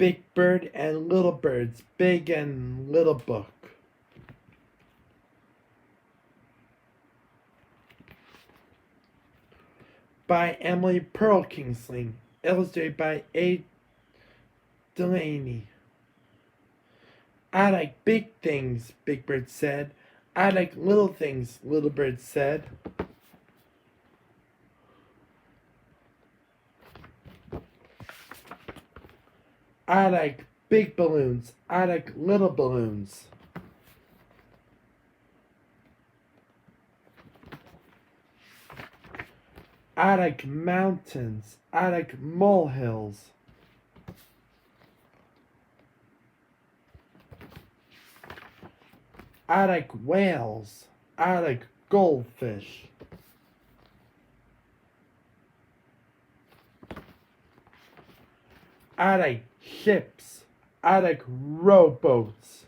Big Bird and Little Bird's Big and Little Book. By Emily Pearl Kingsling. Illustrated by A. Delaney. I like big things, Big Bird said. I like little things, Little Bird said. I like big balloons. I like little balloons. I like mountains. I like molehills. I like whales. I like goldfish. I like ships. I like rowboats.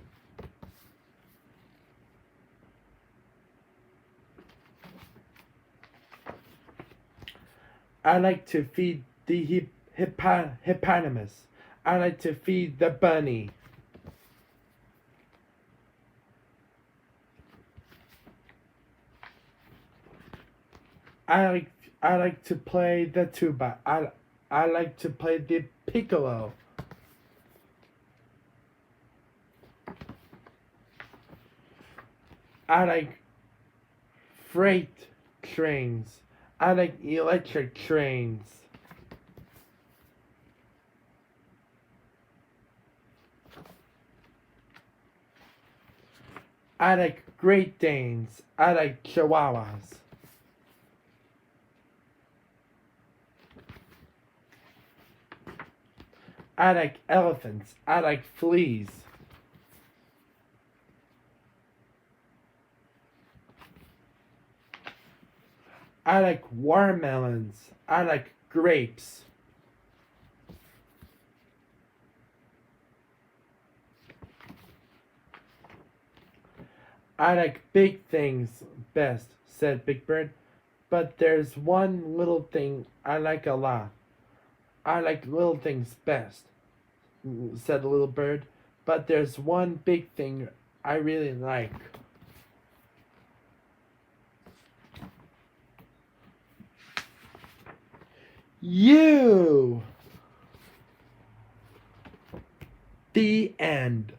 I like to feed the hippopotamus. I like to feed the bunny. I like to play the tuba. I like to play the piccolo. I like freight trains. I like electric trains. I like Great Danes. I like Chihuahuas. I like elephants. I like fleas. I like watermelons. I like grapes. I like big things best, said Big Bird. But there's one little thing I like a lot. I like little things best, said the little bird. But there's one big thing I really like. You! The end.